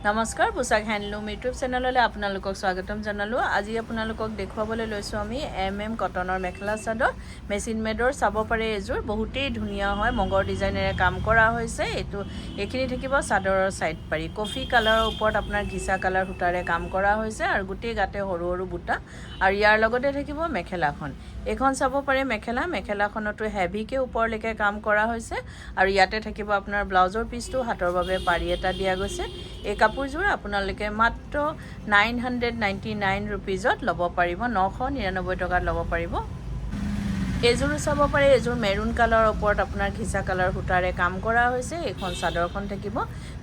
নমস্কাৰ পোছাক handloom YouTube চেনেললৈ আপোনালোকক স্বাগতম জনালো। আজি আপোনালোকক দেখুৱাবলৈ লৈছোঁ আমি কটনৰ মেখেলা চাদৰ মেচিন মেডৰ চাব পাৰে। এযোৰ বহুতেই ধুনীয়া হয়, মগৰ ডিজাইনেৰে কাম কৰা হৈছে। এইখিনি থাকিব চাদৰৰ সাইড পাৰি কফি কালাৰৰ ওপৰত আপোনাৰ ঘিচা কালাৰ সূতাৰে কাম কৰা হৈছে আৰু গোটেই গাতে সৰু সৰু বুটা আৰু ইয়াৰ লগতে থাকিব মেখেলাখন। এখন চাব পাৰে মেখেলাখনতো হেভিকে ওপৰলৈকে কাম কৰা হৈছে আৰু ইয়াতে থাকিব আপোনাৰ ব্লাউজৰ পিচটো হাতৰ বাবে পাৰি এটা দিয়া গৈছে। এই কাপোৰযোৰ আপোনালোকে মাত্ৰ 999 ৰুপিজত ল'ব পাৰিব, 999 টকাত ল'ব পাৰিব। এযোৰো চাব পাৰে, এযোৰ মেৰুন কালাৰৰ ওপৰত আপোনাৰ ঘিচা কালাৰ সূতাৰে কাম কৰা হৈছে। এইখন চাদৰখন থাকিব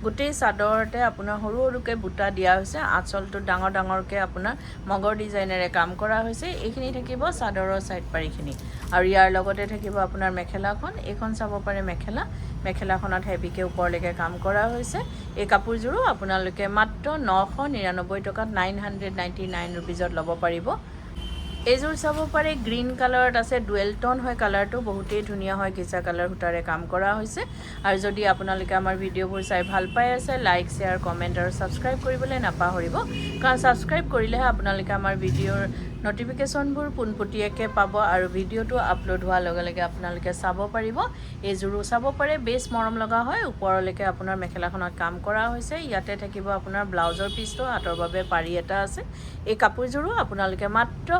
গোটেই চাদৰতে আপোনাৰ সৰু সৰুকৈ বুটা দিয়া হৈছে, আঁচলটোত ডাঙৰ ডাঙৰকৈ আপোনাৰ মগৰ ডিজাইনেৰে কাম কৰা হৈছে। এইখিনি থাকিব চাদৰৰ সাইড পাৰিখিনি আৰু ইয়াৰ লগতে থাকিব আপোনাৰ মেখেলাখন। এইখন চাব পাৰে মেখেলাখনত হেভিকে ওপৰলৈকে কাম কৰা হৈছে। এই কাপোৰযোৰো আপোনালোকে মাত্ৰ 999 টকাত 999 ৰুপিজত ল'ব পাৰিব। এইযোৰ চাব পাৰে গ্ৰীণ কালাৰত আছে, ডুৱেল টোন হয় কালাৰটো, বহুতেই ধুনীয়া হয়, ঘিচা কালাৰ সূতাৰে কাম কৰা হৈছে। আৰু যদি আপোনালোকে আমাৰ ভিডিঅ'বোৰ চাই ভাল পাই আছে, লাইক শ্বেয়াৰ কমেণ্ট আৰু ছাবস্ক্ৰাইব কৰিবলৈ নাপাহৰিব, কাৰণ ছাবস্ক্ৰাইব কৰিলেহে আপোনালোকে আমাৰ ভিডিঅ'ৰ নটিফিকেশ্যনবোৰ পোনপটীয়াকৈ পাব আৰু ভিডিঅ'টো আপলোড হোৱাৰ লগে লগে আপোনালোকে চাব পাৰিব। এইযোৰো চাব পাৰে, বেছ মৰম লগা হয়, ওপৰলৈকে আপোনাৰ মেখেলাখনত কাম কৰা হৈছে। ইয়াতে থাকিব আপোনাৰ ব্লাউজৰ পিচটো হাতৰ বাবে পাৰি এটা আছে। এই কাপোৰযোৰো আপোনালোকে মাত্ৰ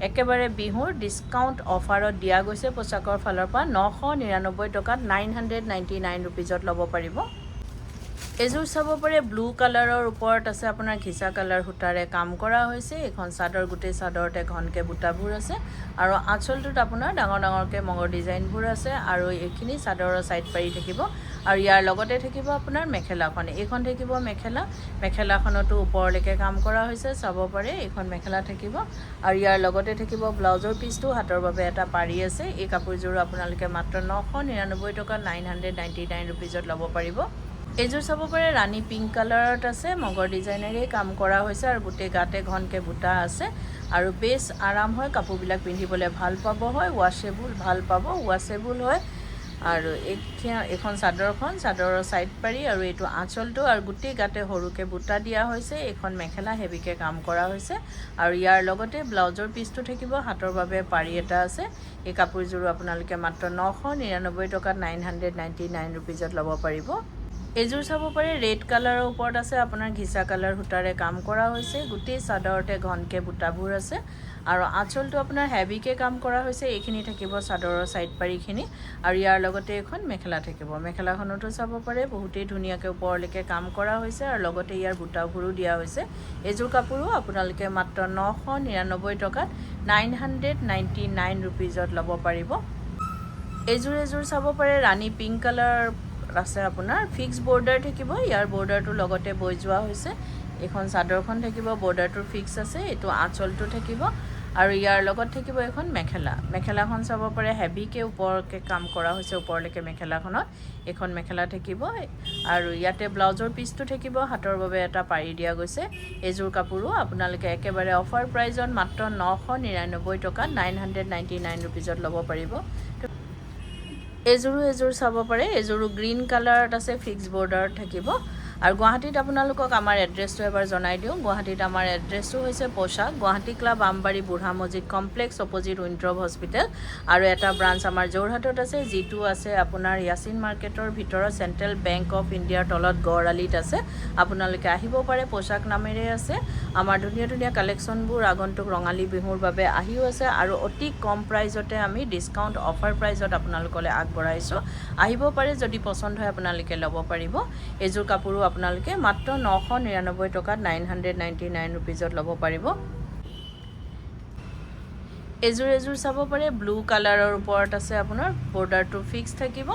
একেবাৰে বিহুৰ ডিছকাউণ্ট অফাৰত দিয়া গৈছে পোছাকৰ ফালৰ পৰা 999 টকাত 999 ৰুপিজত ল'ব পাৰিব। এযোৰ চাব পাৰে ব্লু কালাৰৰ ওপৰত আছে আপোনাৰ ঘিচা কালাৰ সূতাৰে কাম কৰা হৈছে। এইখন চাদৰ গোটেই চাদৰতে ঘনকৈ বুটাবোৰ আছে আৰু আঁচলটোত আপোনাৰ ডাঙৰ ডাঙৰকৈ মগৰ ডিজাইনবোৰ আছে আৰু এইখিনি চাদৰৰ সাইড পাৰি থাকিব আৰু ইয়াৰ লগতে থাকিব আপোনাৰ মেখেলাখন। এইখন থাকিব মেখেলাখনতো ওপৰলৈকে কাম কৰা হৈছে, চাব পাৰে এইখন মেখেলা থাকিব আৰু ইয়াৰ লগতে থাকিব ব্লাউজৰ পিচটো হাতৰ বাবে এটা পাৰি আছে। এই কাপোৰযোৰো আপোনালোকে মাত্ৰ 999 টকা 999 ৰুপিজত ল'ব পাৰিব। এইযোৰ চাব পাৰে ৰাণী পিংক কালাৰত আছে, মগৰ ডিজাইনেৰে কাম কৰা হৈছে আৰু গোটেই গাতে ঘনকৈ বুটা আছে আৰু বেছ আৰাম হয়, কাপোৰবিলাক পিন্ধিবলৈ ভাল পাব হয়, ৱাশ্বেবল হয়। আৰু এইখন চাদৰৰ সাইড পাৰি আৰু এইটো আঁচলটো আৰু গোটেই গাতে সৰুকৈ বুটা দিয়া হৈছে। এইখন মেখেলা হেভিকৈ কাম কৰা হৈছে আৰু ইয়াৰ লগতে ব্লাউজৰ পিচটো থাকিব হাতৰ বাবে পাৰি এটা আছে। এই কাপোৰযোৰো আপোনালোকে মাত্ৰ 999 টকাত 999 ৰুপিজত ল'ব পাৰিব। এইযোৰ চাব পাৰে ৰেড কালাৰৰ ওপৰত আছে আপোনাৰ ঘিচা কালাৰ সূতাৰে কাম কৰা হৈছে, গোটেই চাদৰতে ঘনকৈ বুটাবোৰ আছে আৰু আঁচলটো আপোনাৰ হেভিকৈ কাম কৰা হৈছে। এইখিনি থাকিব চাদৰৰ সাইড পাৰিখিনি আৰু ইয়াৰ লগতে এখন মেখেলা থাকিব। মেখেলাখনতো চাব পাৰে বহুতেই ধুনীয়াকৈ ওপৰলৈকে কাম কৰা হৈছে আৰু লগতে ইয়াৰ বুটাবোৰো দিয়া হৈছে। এইযোৰ কাপোৰো আপোনালোকে মাত্ৰ 999 টকাত 999 ৰুপিজত ল'ব পাৰিব। এইযোৰ চাব পাৰে ৰাণী পিংক কালাৰ আছে, আপোনাৰ ফিক্স বৰ্ডাৰ থাকিব, ইয়াৰ বৰ্ডাৰটো লগতে বৈ যোৱা হৈছে। এইখন চাদৰখন থাকিব, বৰ্ডাৰটোৰ ফিক্স আছে, এইটো আঁচলটো থাকিব আৰু ইয়াৰ লগত থাকিব এখন মেখেলাখন চাব পাৰে হেভিকৈ ওপৰকৈ কাম কৰা হৈছে ওপৰলৈকে মেখেলাখনত। এইখন মেখেলা থাকিব আৰু ইয়াতে ব্লাউজৰ পিচটো থাকিব, হাতৰ বাবে এটা পাৰি দিয়া গৈছে। এইযোৰ কাপোৰো আপোনালোকে একেবাৰে অফাৰ প্ৰাইজত মাত্ৰ 999 টকাত 999 ৰুপিজত ল'ব পাৰিব। এইযোৰ চাব পাৰে, এইযোৰো গ্ৰীণ কালাৰত আছে, ফিক্স বৰ্ডাৰত থাকিব আৰু গুৱাহাটীত আপোনালোকক আমাৰ এড্ৰেছটো এবাৰ জনাই দিওঁ। গুৱাহাটীত আমাৰ এড্ৰেছটো হৈছে পোছাক গুৱাহাটী ক্লাব আমবাৰী বুঢ়া মছজিদ কমপ্লেক্স অপজিট উইণ্ট্ৰপ হস্পিটেল আৰু এটা ব্ৰাঞ্চ আমাৰ যোৰহাটত আছে, যিটো আছে আপোনাৰ য়াচিন মাৰ্কেটৰ ভিতৰত চেণ্ট্ৰেল বেংক অফ ইণ্ডিয়াৰ তলত গড়আলিত আছে। আপোনালোকে আহিব পাৰে, পোছাক নামেৰে আছে। আমাৰ ধুনীয়া ধুনীয়া কালেকশ্যনবোৰ আগন্তুক ৰঙালী বিহুৰ বাবে আহিও আছে আৰু অতি কম প্ৰাইজতে আমি ডিছকাউণ্ট অফাৰ প্ৰাইজত আপোনালোকলৈ আগবঢ়াইছোঁ। আহিব পাৰে, যদি পচন্দ হয় আপোনালোকে ল'ব পাৰিব। এইযোৰ কাপোৰো আপোনালোকে মাত্ৰ 999 টকাত 999 ৰুপিজত ল'ব পাৰিব। এইযোৰ চাব পাৰে ব্লু কালাৰৰ ওপৰত আছে, আপোনাৰ বৰ্ডাৰটো ফিক্স থাকিব।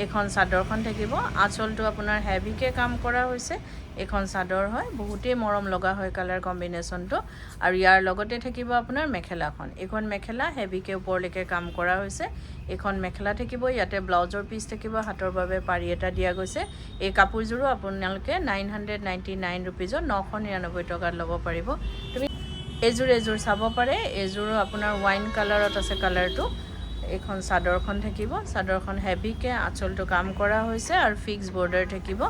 এইখন চাদৰখন থাকিব, আঁচলটো আপোনাৰ হেভিকৈ কাম কৰা হৈছে। এইখন চাদৰ হয়, বহুতেই মৰম লগা হয় কালাৰ কম্বিনেশ্যনটো আৰু ইয়াৰ লগতে থাকিব আপোনাৰ মেখেলাখন। এইখন মেখেলা হেভিকৈ ওপৰলৈকে কাম কৰা হৈছে। এইখন মেখেলা থাকিব, ইয়াতে ব্লাউজৰ পিচ থাকিব, হাতৰ বাবে পাৰি এটা দিয়া গৈছে। এই কাপোৰযোৰো আপোনালোকে 999 ৰুপিজত 999 টকাত ল'ব পাৰিব। এইযোৰ চাব পাৰে, এইযোৰো আপোনাৰ ৱাইন কালাৰত আছে কালাৰটো। এইখন চাদৰখন থাকিব, চাদৰখন হেভিকৈ আঁচলটো কাম কৰা হৈছে আৰু ফিক্স বৰ্ডাৰ থাকিব।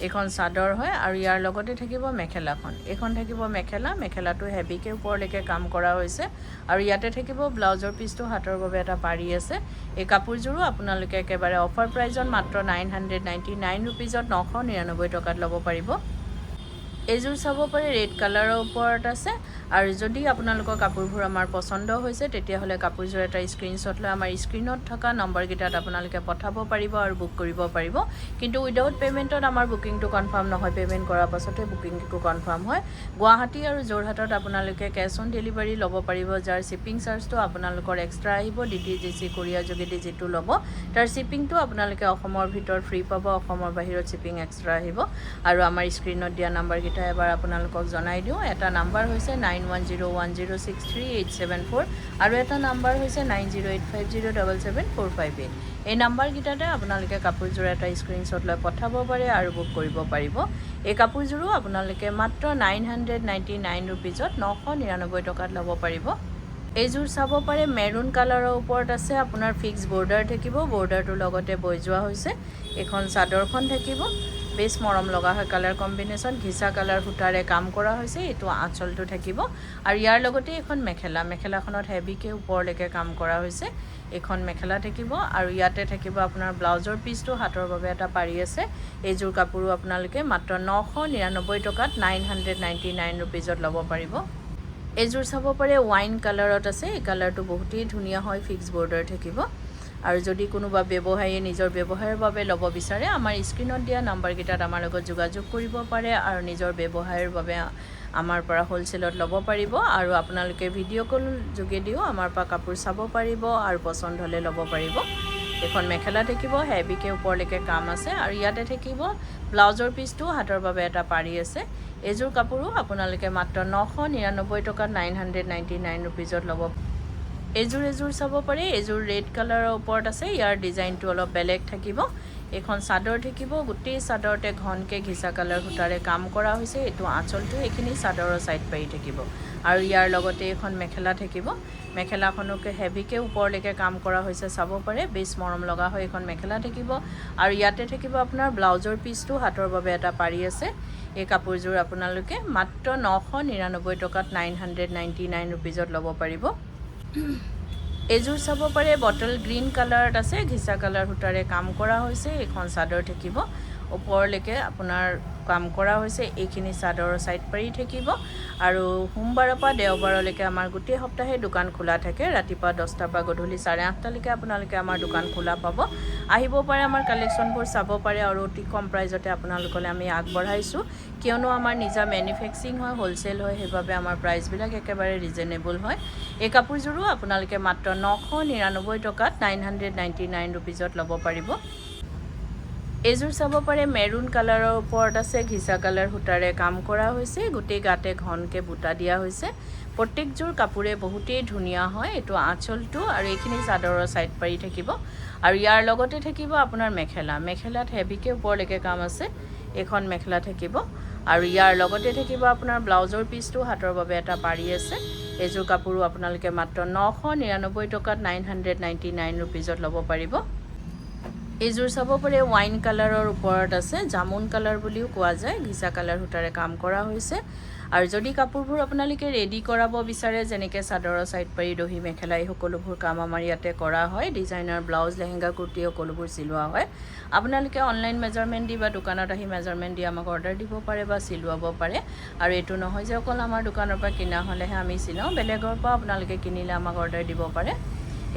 এইখন চাদৰ হয় আৰু ইয়াৰ লগতে থাকিব মেখেলাখন। এইখন থাকিব মেখেলা, মেখেলাটো হেভিকৈ ওপৰলৈকে কাম কৰা হৈছে আৰু ইয়াতে থাকিব ব্লাউজৰ পিচটো হাতৰ বাবে এটা পাৰি আছে। এই কাপোৰযোৰো আপোনালোকে একেবাৰে অফাৰ প্ৰাইজত মাত্ৰ 999 ৰুপিজত 999 টকাত ল'ব পাৰিব। এইযোৰ চাব পাৰে ৰেড কালাৰৰ ওপৰত আছে আৰু যদি আপোনালোকৰ কাপোৰবোৰ আমাৰ পচন্দ হৈছে তেতিয়াহ'লে কাপোৰযোৰ এটা স্ক্ৰীনশ্বট লৈ আমাৰ স্ক্ৰীনত থকা নম্বৰকেইটাত আপোনালোকে পঠাব পাৰিব আৰু বুক কৰিব পাৰিব। কিন্তু উইদাউট পে'মেণ্টত আমাৰ বুকিংটো কনফাৰ্ম নহয়, পে'মেণ্ট কৰাৰ পাছতে বুকিংটো কনফাৰ্ম হয়। গুৱাহাটী আৰু যোৰহাটত আপোনালোকে কেছ অন ডেলিভাৰী ল'ব পাৰিব, যাৰ শ্বিপিং চাৰ্জটো আপোনালোকৰ এক্সট্ৰা আহিব। DTGC কোৰিয়াৰ যোগেদি যিটো ল'ব তাৰ শ্বিপিংটো আপোনালোকে অসমৰ ভিতৰত ফ্ৰী পাব, অসমৰ বাহিৰত শ্বিপিং এক্সট্ৰা আহিব। আৰু আমাৰ স্ক্ৰীনত দিয়া নাম্বাৰকেইটা এবাৰ আপোনালোকক জনাই দিওঁ। এটা নাম্বাৰ হৈছে 9101063874 আৰু এটা নাম্বাৰ হৈছে 9085077458। এই নাম্বাৰকেইটাতে আপোনালোকে কাপোৰযোৰ এটা স্ক্ৰীনশ্বট লৈ পঠাব পাৰে আৰু বুক কৰিব পাৰিব। এই কাপোৰযোৰো আপোনালোকে মাত্ৰ 999 ৰুপিজত 999 টকাত ল'ব পাৰিব। এইযোৰ চাব পাৰে মেৰুন কালাৰৰ ওপৰত আছে, আপোনাৰ ফিক্স বৰ্ডাৰ থাকিব, বৰ্ডাৰটোৰ লগতে বৈ যোৱা হৈছে। এইখন চাদৰখন থাকিব, বেছ মৰম লগা হয় কালাৰ কম্বিনেশ্যন, ঘিচা কালাৰ সূতাৰে কাম কৰা হৈছে। এইটো আঁচলটো থাকিব আৰু ইয়াৰ লগতে এখন মেখেলা, মেখেলাখনত হেভিকৈ ওপৰলৈকে কাম কৰা হৈছে। এইখন মেখেলা থাকিব আৰু ইয়াতে থাকিব আপোনাৰ ব্লাউজৰ পিচটো হাতৰ বাবে এটা পাৰি আছে। এইযোৰ কাপোৰো আপোনালোকে মাত্ৰ 999 টকাত 999 ৰুপিজত ল'ব পাৰিব। এইযোৰ চাব পাৰে ৱাইন কালাৰত আছে, এই কালাৰটো বহুতেই ধুনীয়া হয়, ফিক্স বৰ্ডাৰ থাকিব। আৰু যদি কোনোবা ব্যৱসায়ীয়ে নিজৰ ব্যৱসায়ৰ বাবে ল'ব বিচাৰে আমাৰ স্ক্ৰীনত দিয়া নাম্বাৰকেইটাত আমাৰ লগত যোগাযোগ কৰিব পাৰে আৰু নিজৰ ব্যৱসায়ৰ বাবে আমাৰ পৰা হ'লচেলত ল'ব পাৰিব। আৰু আপোনালোকে ভিডিঅ' কল যোগেদিও আমাৰ পৰা কাপোৰ চাব পাৰিব আৰু পচন্দ হ'লে ল'ব পাৰিব। এখন মেখেলা থাকিব, হেভিকৈ ওপৰলৈকে কাম আছে আৰু ইয়াতে থাকিব ব্লাউজৰ পিচটো হাতৰ বাবে এটা পাৰি আছে। এইযোৰ কাপোৰো আপোনালোকে মাত্ৰ 999 টকাত 999 ৰুপিজত ল'ব। এইযোৰ চাব পাৰে, এইযোৰ ৰেড কালাৰৰ ওপৰত আছে, ইয়াৰ ডিজাইনটো অলপ বেলেগ থাকিব। এইখন চাদৰ থাকিব, গোটেই চাদৰতে ঘনকৈ ঘিচা কালাৰ সূতাৰে কাম কৰা হৈছে। এইটো আঁচলটো, এইখিনি চাদৰৰ ছাইড পাৰি থাকিব আৰু ইয়াৰ লগতে এখন মেখেলা থাকিব। মেখেলাখনকে হেভিকৈ ওপৰলৈকে কাম কৰা হৈছে, চাব পাৰে বেছ মৰম লগা হয়। এইখন মেখেলা থাকিব আৰু ইয়াতে থাকিব আপোনাৰ ব্লাউজৰ পিচটো হাতৰ বাবে এটা পাৰি আছে। এই কাপোৰযোৰ আপোনালোকে মাত্ৰ 999 টকাত 999 ৰুপিজত ল'ব পাৰিব। এইযোৰ চাব পাৰে বটল গ্ৰীণ কালাৰত আছে, ঘিচা কালাৰ সূতাৰে কাম কৰা হৈছে। এইখন চাদৰ থাকিব, ওপৰলৈকে আপোনাৰ কাম কৰা হৈছে। এইখিনি চাদৰৰ ছাইড পাৰি থাকিব আৰু সোমবাৰৰ পৰা দেওবাৰলৈকে আমাৰ গোটেই সপ্তাহে দোকান খোলা থাকে। ৰাতিপুৱা 10টাৰ পৰা গধূলি 8:30লৈকে আপোনালোকে আমাৰ দোকান খোলা পাব। আহিব পাৰে, আমাৰ কালেকশ্যনবোৰ চাব পাৰে আৰু অতি কম প্ৰাইজতে আপোনালোকলৈ আমি আগবঢ়াইছোঁ। কিয়নো আমাৰ নিজা মেনুফেকচাৰিং হয়, হ'লচেল হয়, সেইবাবে আমাৰ প্ৰাইচবিলাক একেবাৰে ৰিজনেবল হয়। এই কাপোৰযোৰো আপোনালোকে মাত্ৰ 999 টকাত 999 ৰুপিজত ল'ব পাৰিব। এইযোৰ চাব পাৰে মেৰুন কালাৰৰ ওপৰত আছে, ঘিচা কালাৰ সূতাৰে কাম কৰা হৈছে, গোটেই গাতে ঘনকৈ বুটা দিয়া হৈছে। প্ৰত্যেকযোৰ কাপোৰে বহুতেই ধুনীয়া হয়। এইটো আঁচলটো আৰু এইখিনি চাদৰৰ ছাইড পাৰি থাকিব আৰু ইয়াৰ লগতে থাকিব আপোনাৰ মেখেলা, মেখেলাত হেভিকৈ ওপৰলৈকে কাম আছে। এইখন মেখেলা থাকিব আৰু ইয়াৰ লগতে থাকিব আপোনাৰ ব্লাউজৰ পিচটো হাতৰ বাবে এটা পাৰি আছে। এইযোৰ কাপোৰো আপোনালোকে মাত্ৰ 999 টকাত 999 ৰুপিজত ল'ব পাৰিব। এইযোৰ চাব পাৰে ৱাইন কালাৰৰ ওপৰত আছে, জামুন কালাৰ বুলিও কোৱা যায়, ঘিচা কালাৰ সূতাৰে কাম কৰা হৈছে। আৰু যদি কাপোৰবোৰ আপোনালোকে ৰেডি কৰাব বিচাৰে, যেনেকৈ চাদৰৰ ছাইড পাৰি, দহি মেখেলা, এই সকলোবোৰ কাম আমাৰ ইয়াতে কৰা হয়। ডিজাইনাৰ ব্লাউজ, লেহেংগা, কুৰ্তি সকলোবোৰ চিলোৱা হয়। আপোনালোকে অনলাইন মেজাৰমেণ্ট দি বা দোকানত আহি মেজাৰমেণ্ট দি আমাক অৰ্ডাৰ দিব পাৰে বা চিলোৱাব পাৰে। আৰু এইটো নহয় যে অকল আমাৰ দোকানৰ পৰা কিনা হ'লেহে আমি চিলাওঁ, বেলেগৰ পৰা আপোনালোকে কিনিলে আমাক অৰ্ডাৰ দিব পাৰে।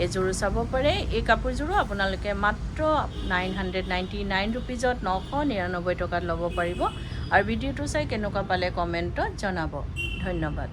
এইযোৰো চাব পাৰে, এই কাপোৰযোৰো আপোনালোকে মাত্ৰ 999 ৰুপিজত 999 টকাত ল'ব পাৰিব। আৰু ভিডিঅ'টো চাই কেনেকুৱা পালে কমেণ্টত জনাব। ধন্যবাদ।